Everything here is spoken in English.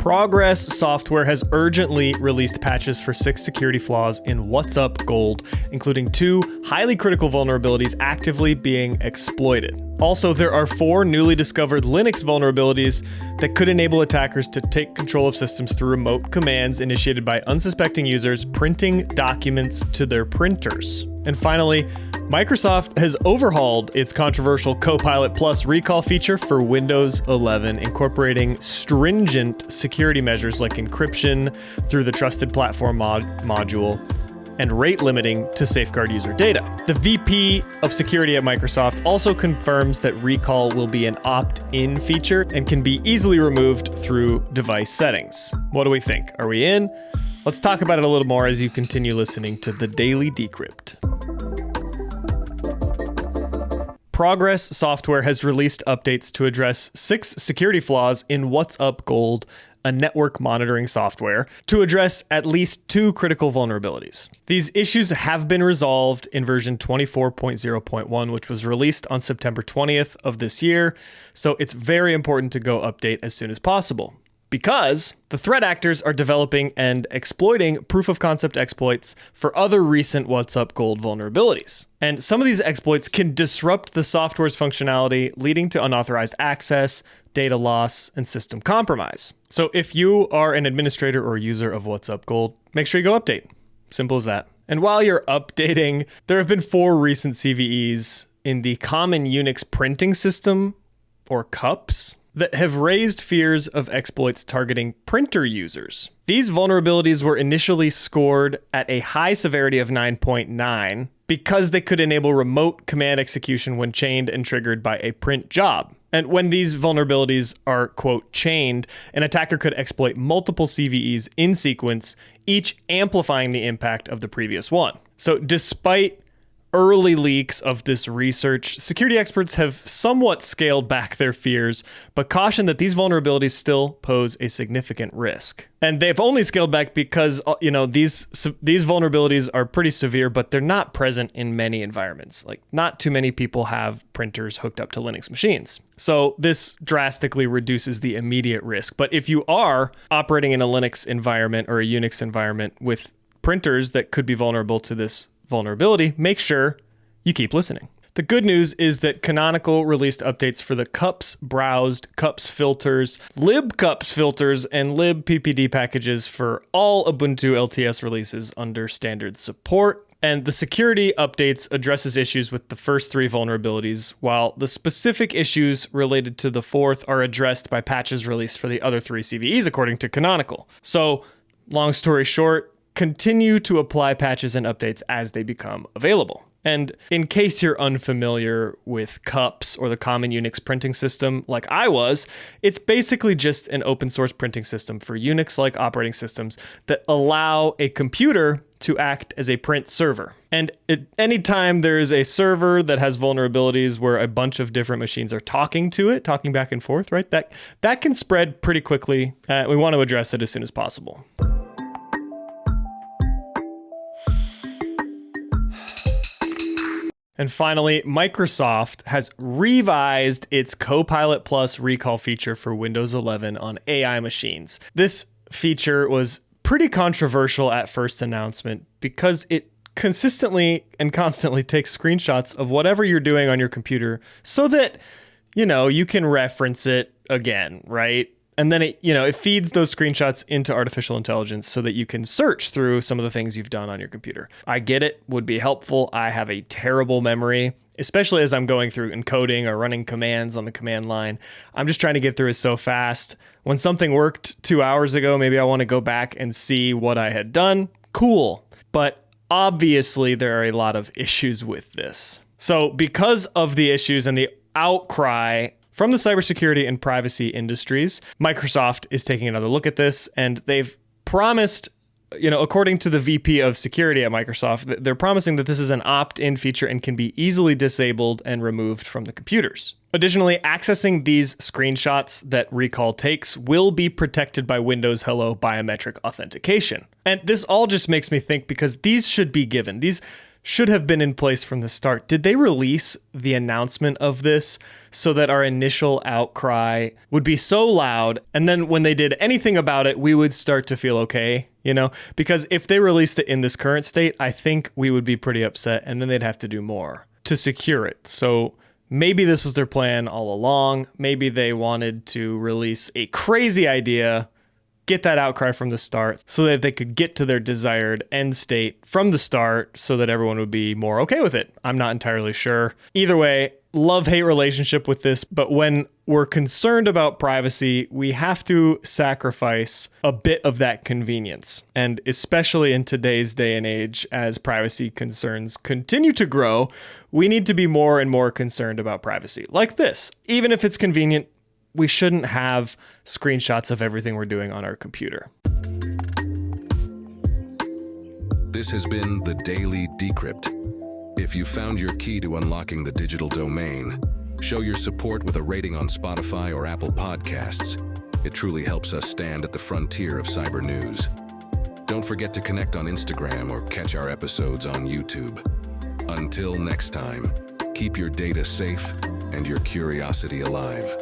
Progress Software has urgently released patches for 6 security flaws in WhatsUp Gold, including 2 highly critical vulnerabilities actively being exploited. Also, there are 4 newly discovered Linux vulnerabilities that could enable attackers to take control of systems through remote commands initiated by unsuspecting users printing documents to their printers. And finally, Microsoft has overhauled its controversial Copilot Recall feature for Windows 11, incorporating stringent security measures like encryption through the Trusted Platform module and rate limiting to safeguard user data. The VP of Security at Microsoft also confirms that Recall will be an opt-in feature and can be easily removed through device settings. What do we think? Are we in? Let's talk about it a little more as you continue listening to the Daily Decrypt. Progress Software has released updates to address 6 security flaws in WhatsUp Gold, a network monitoring software, to address at least 2 critical vulnerabilities. These issues have been resolved in version 24.0.1, which was released on September 20th of this year, so it's very important to go update as soon as possible, because the threat actors are developing and exploiting proof-of-concept exploits for other recent WhatsUp Gold vulnerabilities. And some of these exploits can disrupt the software's functionality, leading to unauthorized access, data loss, and system compromise. So if you are an administrator or user of WhatsUp Gold, make sure you go update. Simple as that. And while you're updating, there have been 4 recent CVEs in the common Unix printing system, or CUPS, that have raised fears of exploits targeting printer users. These vulnerabilities were initially scored at a high severity of 9.9 because they could enable remote command execution when chained and triggered by a print job. And when these vulnerabilities are, quote, chained, an attacker could exploit multiple CVEs in sequence, each amplifying the impact of the previous one. So despite early leaks of this research, security experts have somewhat scaled back their fears, but caution that these vulnerabilities still pose a significant risk. And they've only scaled back because, these vulnerabilities are pretty severe, but they're not present in many environments. Like, not too many people have printers hooked up to Linux machines. So this drastically reduces the immediate risk. But if you are operating in a Linux environment or a Unix environment with printers that could be vulnerable to this vulnerability, make sure you keep listening. The good news is that Canonical released updates for the CUPS browsed, CUPS filters, libCUPS filters, and libppd packages for all Ubuntu LTS releases under standard support. And the security updates addresses issues with the first 3 vulnerabilities, while the specific issues related to the 4th are addressed by patches released for the other 3 CVEs, according to Canonical. So, long story short, continue to apply patches and updates as they become available. And in case you're unfamiliar with CUPS, or the Common Unix Printing System, like I was, it's basically just an open source printing system for Unix-like operating systems that allow a computer to act as a print server. And anytime there is a server that has vulnerabilities where a bunch of different machines are talking to it, talking back and forth, right? That can spread pretty quickly. We want to address it as soon as possible. And finally, Microsoft has revised its Copilot Recall feature for Windows 11 on AI machines. This feature was pretty controversial at first announcement because it consistently and constantly takes screenshots of whatever you're doing on your computer so that, you can reference it again, right? And then it feeds those screenshots into artificial intelligence so that you can search through some of the things you've done on your computer. I get it, would be helpful. I have a terrible memory, especially as I'm going through encoding or running commands on the command line. I'm just trying to get through it so fast. When something worked 2 hours ago, maybe I want to go back and see what I had done. Cool. But obviously there are a lot of issues with this. So because of the issues and the outcry from the cybersecurity and privacy industries, Microsoft is taking another look at this, and they've promised, according to the VP of Security at Microsoft, they're promising that this is an opt-in feature and can be easily disabled and removed from the computers. Additionally, accessing these screenshots that Recall takes will be protected by Windows Hello biometric authentication. And this all just makes me think, because these should be given. should have been in place from the start. Did they release the announcement of this so that our initial outcry would be so loud, and then when they did anything about it, we would start to feel okay, you know? Because if they released it in this current state, I think we would be pretty upset, and then they'd have to do more to secure it. So maybe this was their plan all along. Maybe they wanted to release a crazy idea, get that outcry from the start so that they could get to their desired end state from the start so that everyone would be more okay with it. I'm not entirely sure. Either way, love-hate relationship with this, but when we're concerned about privacy, we have to sacrifice a bit of that convenience. And especially in today's day and age, as privacy concerns continue to grow, we need to be more and more concerned about privacy. Like this, even if it's convenient, we shouldn't have screenshots of everything we're doing on our computer. This has been the Daily Decrypt. If you found your key to unlocking the digital domain, show your support with a rating on Spotify or Apple Podcasts. It truly helps us stand at the frontier of cyber news. Don't forget to connect on Instagram or catch our episodes on YouTube. Until next time, keep your data safe and your curiosity alive.